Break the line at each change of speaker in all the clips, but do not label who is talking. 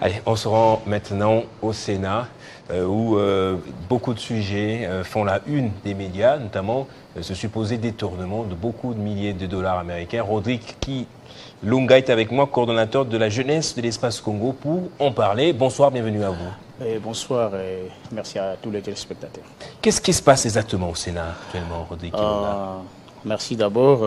Allez, on se rend maintenant au Sénat, où beaucoup de sujets font la une des médias, notamment ce supposé détournement de beaucoup de milliers de dollars américains. Rodrigue Kilonga est avec moi, coordonnateur de la jeunesse de l'espace Congo, pour en parler. Bonsoir, bienvenue à vous.
Bonsoir et merci à tous les téléspectateurs.
Qu'est-ce qui se passe exactement au Sénat actuellement, Rodrigue Kilonga?
Merci d'abord.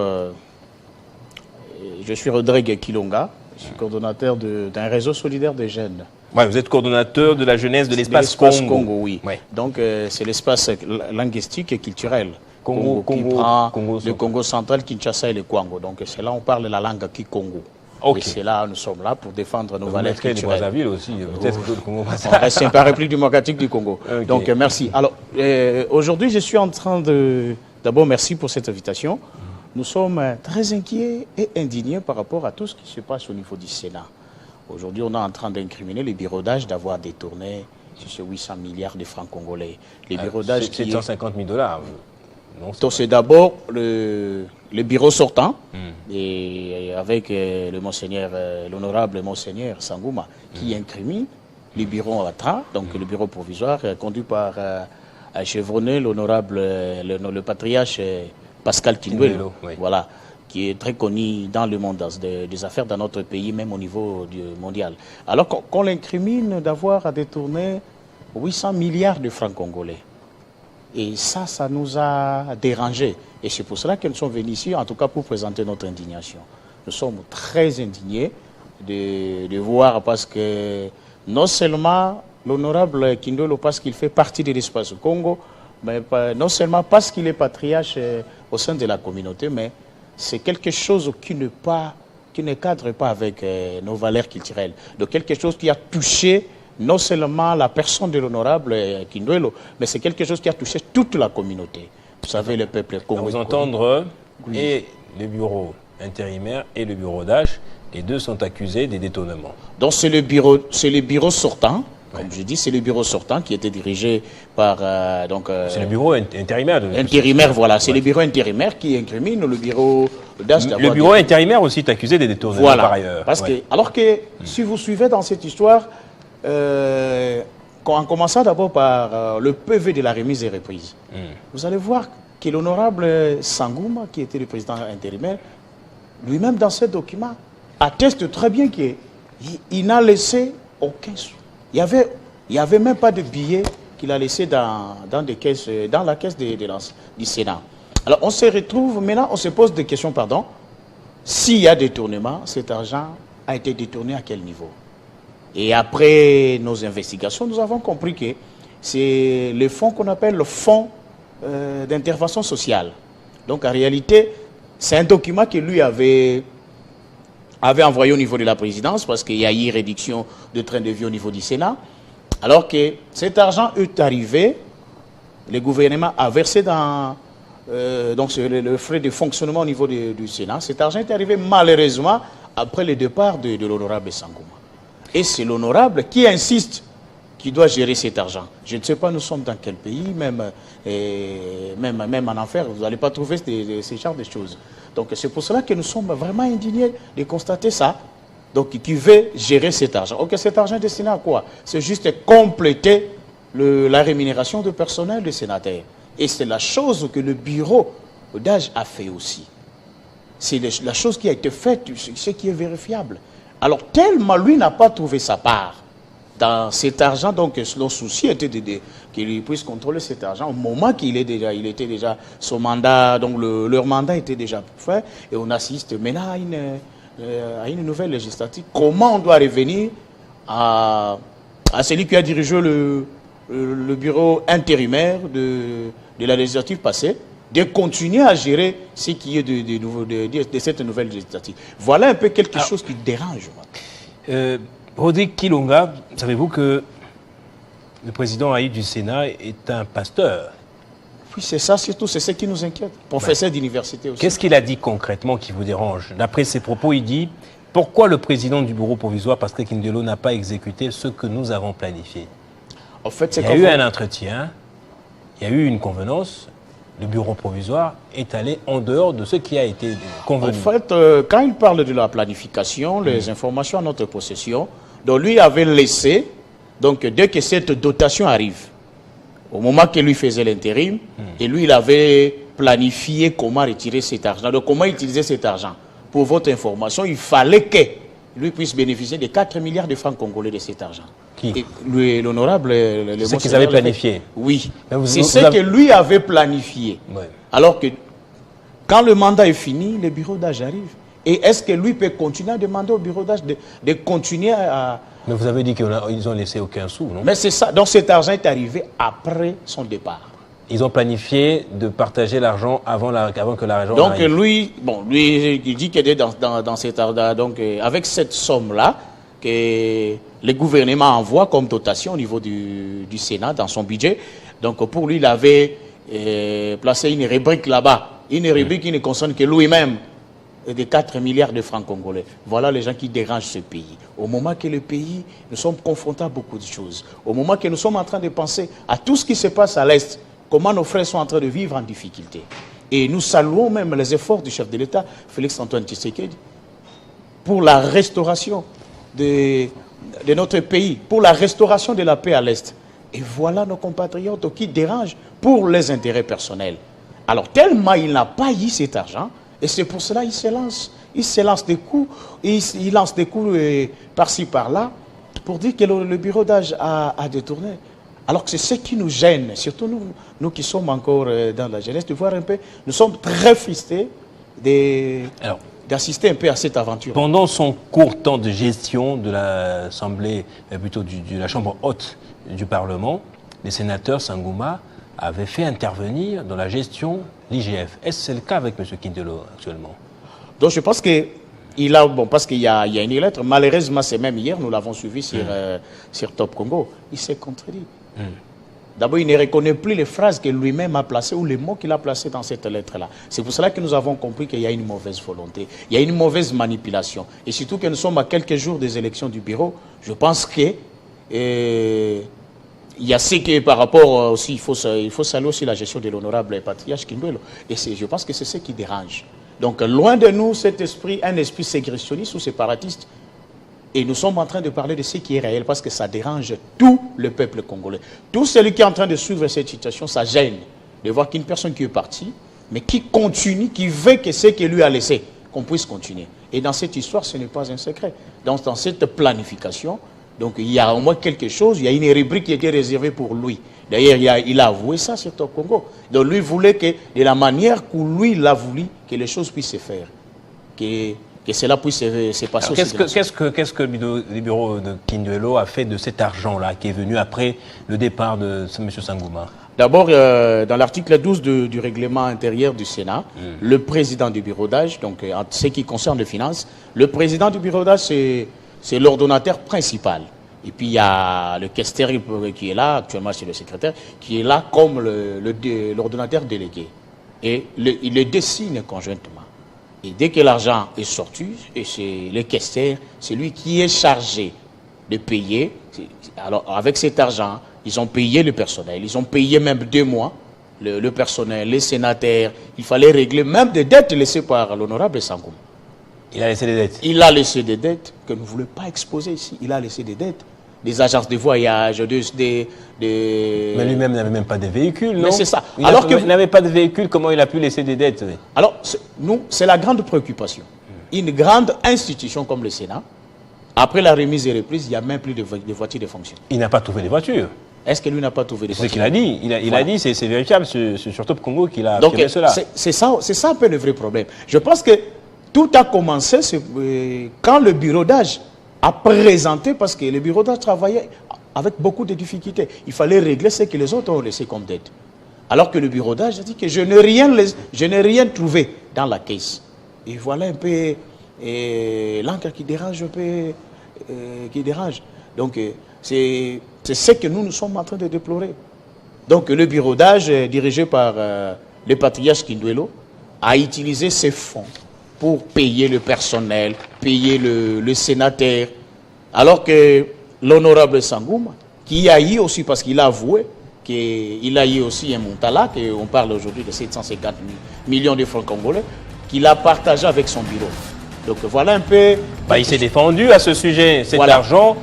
Je suis Rodrigue Kilonga, je suis coordonnateur d'un réseau solidaire des jeunes.
Ouais, vous êtes coordonnateur de la jeunesse de l'espace Congo.
Oui.
Ouais.
Donc c'est l'espace linguistique et culturel.
Congo,
qui prend le Congo central, Kinshasa et le Congo. Donc c'est là où on parle la langue Kikongo.
Okay.
Et c'est là nous sommes là pour défendre nos
vous
valeurs culturelles.
Brazzaville aussi, peut-être que le Congo.
On reste un peu la République démocratique du Congo. Okay. Donc merci. Alors aujourd'hui je suis en train de... D'abord merci pour cette invitation. Nous sommes très inquiets et indignés par rapport à tout ce qui se passe au niveau du Sénat. Aujourd'hui, on est en train d'incriminer les bureaux d'âge d'avoir détourné sur ces 800 milliards de francs congolais. Les bureaux d'âge qui...
750 000 dollars.
Donc c'est d'abord le bureau sortant, et avec le monseigneur, l'honorable monseigneur Sangouma, qui incrimine les bureaux à Tra, donc le bureau provisoire, conduit par un chevronné, l'honorable, le patriarche Pascal Kindwelo, oui. Voilà, qui est très connu dans le monde des affaires dans notre pays, même au niveau mondial. Alors qu'on l'incrimine d'avoir détourné 800 milliards de francs congolais. Et ça nous a dérangés. Et c'est pour cela que nous sommes venus ici, en tout cas pour présenter notre indignation. Nous sommes très indignés de voir, parce que non seulement l'honorable Kindwelo, parce qu'il fait partie de l'espace Congo, mais non seulement parce qu'il est patriarche au sein de la communauté, mais c'est quelque chose qui ne cadre pas avec nos valeurs culturelles. Donc quelque chose qui a touché non seulement la personne de l'honorable Kindwelo, mais c'est quelque chose qui a touché toute la communauté. Vous savez, le peuple congolais.
Vous entendre, oui. Et le bureau intérimaire et le bureau d'âge, les deux sont accusés des détournements.
Donc c'est le bureau sortant. Comme je dis, c'est le bureau sortant qui était dirigé par...
c'est le bureau intérimaire.
Intérimaire, voilà. C'est le bureau intérimaire qui incrimine le bureau d'âge.
Le bureau intérimaire aussi est accusé des détournements,
voilà.
Par ailleurs.
Parce que, alors que, si vous suivez dans cette histoire, en commençant d'abord par le PV de la remise et reprise, vous allez voir que l'honorable Sangouma, qui était le président intérimaire, lui-même dans ce document, atteste très bien qu'il n'a laissé aucun sou. Il n'y avait même pas de billets qu'il a laissé dans la caisse du Sénat. Alors on se retrouve, maintenant on se pose des questions, pardon. S'il y a détournement, cet argent a été détourné à quel niveau? Et après nos investigations, nous avons compris que c'est le fonds qu'on appelle le fonds d'intervention sociale. Donc en réalité, c'est un document que lui avait envoyé au niveau de la présidence, parce qu'il y a eu réduction de train de vie au niveau du Sénat, alors que cet argent est arrivé, le gouvernement a versé dans donc le frais de fonctionnement au niveau du Sénat. Cet argent est arrivé malheureusement après le départ de l'honorable Sangouma. Et c'est l'honorable qui insiste qu'il doit gérer cet argent. Je ne sais pas, nous sommes dans quel pays, même en enfer, vous n'allez pas trouver ces genres de choses. Donc c'est pour cela que nous sommes vraiment indignés de constater ça. Donc qui veut gérer cet argent. Ok, cet argent est destiné à quoi? C'est juste compléter la rémunération du personnel des sénateurs. Et c'est la chose que le bureau d'âge a fait aussi. C'est la chose qui a été faite, ce qui est vérifiable. Alors tellement lui n'a pas trouvé sa part dans cet argent, donc le souci était qu'il puisse contrôler cet argent au moment qu'il était déjà son mandat, donc leur mandat était déjà fait, et on assiste maintenant à une nouvelle législative. Comment on doit revenir à celui qui a dirigé le bureau intérimaire de la législative passée, de continuer à gérer ce qui est de cette nouvelle législative. Voilà un peu quelque chose qui dérange.
Rodrigue Kilonga, savez-vous que le président haï du Sénat est un pasteur?
Oui, c'est ça surtout, c'est ce qui nous inquiète. Professeur d'université aussi.
Qu'est-ce qu'il a dit concrètement qui vous dérange? D'après ses propos, il dit « Pourquoi le président du bureau provisoire, Pascal Kindwelo, n'a pas exécuté ce que nous avons planifié ?»
En fait,
il y a eu un entretien, il y a eu une convenance, le bureau provisoire est allé en dehors de ce qui a été convenu.
En fait, quand il parle de la planification, les informations à notre possession Donc lui avait laissé, donc dès que cette dotation arrive, au moment que lui faisait l'intérim, et lui il avait planifié comment retirer cet argent, donc comment utiliser cet argent. Pour votre information, il fallait que lui puisse bénéficier de 4 milliards de francs congolais de cet argent.
Qui?
L'honorable...
C'est ce qu'ils avaient planifié.
Oui, c'est ce que lui avait planifié. Ouais. Alors que quand le mandat est fini, le bureau d'âge arrive. Et est-ce que lui peut continuer à demander au bureau d'âge de continuer à...
Mais vous avez dit qu'ils n'ont laissé aucun sou, non?
Mais c'est ça. Donc cet argent est arrivé après son départ.
Ils ont planifié de partager l'argent avant que l'argent
donc
arrive.
Lui, il dit qu'il est dans cet argent. Donc avec cette somme-là, que le gouvernement envoie comme dotation au niveau du Sénat dans son budget. Donc pour lui, il avait placé une rubrique là-bas. Une rubrique qui ne concerne que lui-même. De 4 milliards de francs congolais. Voilà les gens qui dérangent ce pays. Au moment que le pays, nous sommes confrontés à beaucoup de choses. Au moment que nous sommes en train de penser à tout ce qui se passe à l'Est, comment nos frères sont en train de vivre en difficulté. Et nous saluons même les efforts du chef de l'État, Félix-Antoine Tshisekedi, pour la restauration de notre pays, pour la restauration de la paix à l'Est. Et voilà nos compatriotes qui dérangent pour les intérêts personnels. Alors tellement il n'a pas eu cet argent, et c'est pour cela qu'il se lance. Il se lance des coups, il lance des coups par-ci, par-là, pour dire que le bureau d'âge a détourné. Alors que c'est ce qui nous gêne, surtout nous qui sommes encore dans la jeunesse, de voir un peu, nous sommes très frustrés d'assister un peu à cette aventure.
Pendant son court temps de gestion de l'Assemblée, plutôt de la Chambre haute du Parlement, les sénateurs Sangouma avaient fait intervenir dans la gestion l'IGF. Est-ce que c'est le cas avec M. Kindelo actuellement?
Donc je pense que parce qu'il y a une lettre, malheureusement c'est même hier, nous l'avons suivi sur Top Congo, il s'est contredit. D'abord, il ne reconnaît plus les phrases que lui-même a placées ou les mots qu'il a placés dans cette lettre-là. C'est pour cela que nous avons compris qu'il y a une mauvaise volonté, il y a une mauvaise manipulation. Et surtout que nous sommes à quelques jours des élections du bureau, je pense que il y a ce que par rapport aussi, il faut saluer aussi la gestion de l'honorable patriarche Kindelo. Et je pense que c'est ce qui dérange. Donc loin de nous cet esprit, un esprit ségressionniste ou séparatiste. Et nous sommes en train de parler de ce qui est réel parce que ça dérange tout le peuple congolais. Tout celui qui est en train de suivre cette situation, ça gêne de voir qu'une personne qui est partie, mais qui continue, qui veut que ce qu'il lui a laissé, qu'on puisse continuer. Et dans cette histoire, ce n'est pas un secret. Donc dans cette planification, donc il y a au moins quelque chose, il y a une rubrique qui était réservée pour lui. D'ailleurs, il a avoué ça sur Top Congo. Donc lui voulait que, de la manière que lui il a voulu, que les choses puissent se faire. Que cela puisse se passer.
Qu'est-ce que le bureau de Kindelo a fait de cet argent-là qui est venu après le départ de M. Sangouma?
D'abord, dans l'article 12 du règlement intérieur du Sénat, le président du bureau d'âge, donc en ce qui concerne les finances, le président du bureau d'âge, c'est l'ordonnateur principal. Et puis il y a le questeur qui est là, actuellement c'est le secrétaire, qui est là comme l'ordonnateur délégué. Et il le dessine conjointement. Et dès que l'argent est sorti, et c'est le questeur, c'est lui qui est chargé de payer. Alors avec cet argent, ils ont payé le personnel, ils ont payé même 2 mois, le personnel, les sénateurs. Il fallait régler même des dettes laissées par l'honorable Sangouma.
Il a laissé des dettes.
Il a laissé des dettes que nous ne voulons pas exposer ici. Il a laissé des dettes, des agences de voyage, Mais
lui-même n'avait même pas de véhicule, non?
Mais c'est ça.
Il n'avait pas de véhicule, comment il a pu laisser des dettes?
Alors, c'est la grande préoccupation. Une grande institution comme le Sénat, après la remise et reprise, il n'y a même plus de voitures de fonction.
Il n'a pas trouvé de voitures.
Est-ce que lui n'a pas trouvé de voitures?
C'est ce qu'il a dit. Il a dit, c'est vérifiable, sur Top Congo qu'il a
affirmé
cela.
C'est ça un peu le vrai problème. Je pense que tout a commencé quand le bureau d'âge a présenté, parce que le bureau d'âge travaillait avec beaucoup de difficultés. Il fallait régler ce que les autres ont laissé comme dette. Alors que le bureau d'âge a dit que je n'ai rien trouvé dans la caisse. Et voilà un peu l'encre qui dérange un peu, Donc c'est ce que nous sommes en train de déplorer. Donc le bureau d'âge, dirigé par le patriarche Kindelo, a utilisé ses fonds pour payer le personnel, payer le sénateur. Alors que l'honorable Sangouma, qui a eu aussi, parce qu'il a avoué qu'il a eu aussi un montala, qu'on parle aujourd'hui de 750 millions de francs congolais, qu'il a partagé avec son bureau. Donc voilà un peu...
il s'est défendu à ce sujet. Cet argent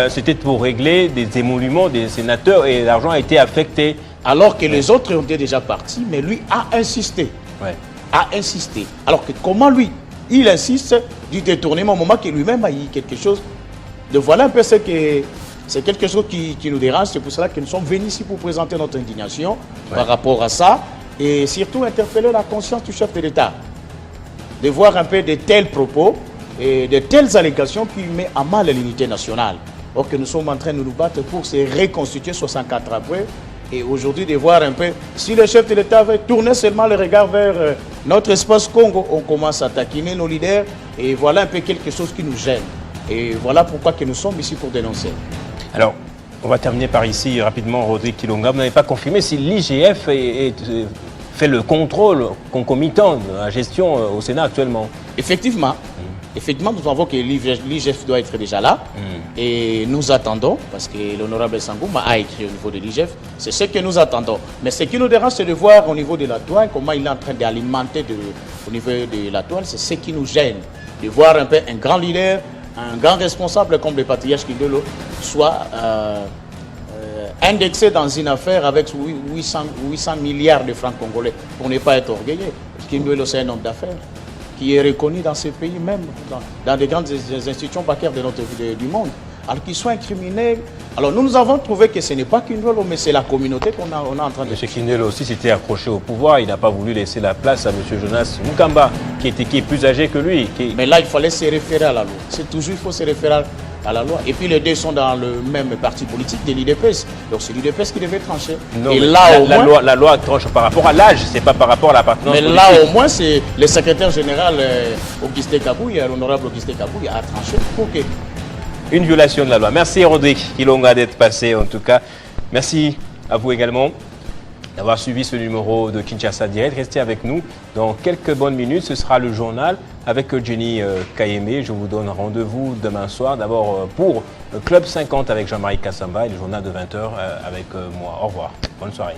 c'était pour régler des émoluments des sénateurs et l'argent a été affecté.
Alors que les autres ont été déjà partis, mais lui a insisté.
Ouais.
A insisté. Alors que comment lui, il insiste du détournement au moment qu'il lui-même a eu quelque chose. De voilà un peu ce que... C'est quelque chose qui nous dérange. C'est pour cela que nous sommes venus ici pour présenter notre indignation par rapport à ça. Et surtout interpeller la conscience du chef de l'État. De voir un peu de tels propos et de telles allégations qui mettent à mal l'unité nationale. Or que nous sommes en train de nous battre pour se reconstituer 64 ans après. Et aujourd'hui, de voir un peu, si le chef de l'État avait tourné seulement le regard vers notre espace Congo, on commence à taquiner nos leaders. Et voilà un peu quelque chose qui nous gêne. Et voilà pourquoi que nous sommes ici pour dénoncer.
Alors, on va terminer par ici rapidement, Rodrigue Kilonga. Vous n'avez pas confirmé si l'IGF fait le contrôle concomitant de la gestion au Sénat actuellement.
Effectivement. Effectivement, nous savons que l'IGF doit être déjà là. Et nous attendons, parce que l'honorable Sangouma a écrit au niveau de l'IGF, c'est ce que nous attendons. Mais ce qui nous dérange, c'est de voir au niveau de la douane, comment il est en train d'alimenter au niveau de la douane. C'est ce qui nous gêne. De voir un peu un grand leader, un grand responsable comme le patriarche Kindelo soit indexé dans une affaire avec 800 milliards de francs congolais, pour ne pas être orgueilleux. Kindelo, c'est un homme d'affaires qui est reconnu dans ce pays même, dans des grandes institutions bancaires du monde. Alors qu'ils soient incriminés. Alors nous avons trouvé que ce n'est pas Kindelo, mais c'est la communauté qu'on est en train de...
M. Kindelo aussi s'était accroché au pouvoir, il n'a pas voulu laisser la place à M. Jonas Mukamba, qui est plus âgé que lui.
Mais là, il fallait se référer à la loi. C'est toujours, il faut se référer à la loi. Et puis les deux sont dans le même parti politique de l'UDPS. Donc c'est l'UDPS qui devait trancher.
Non,
et là,
la loi tranche par rapport à l'âge, c'est pas par rapport à l'appartenance politique.
Mais là, au moins, c'est le secrétaire général Augustin Kabouy, l'honorable Augustin Kabouy, a tranché pour que...
Une violation de la loi. Merci Rodrigue Kilonga d'être passé en tout cas. Merci à vous également d'avoir suivi ce numéro de Kinshasa Direct. Restez avec nous. Dans quelques bonnes minutes, ce sera le journal avec Jenny Kayemé. Je vous donne rendez-vous demain soir. D'abord pour Club 50 avec Jean-Marie Kassamba et le journal de 20h avec moi. Au revoir. Bonne soirée.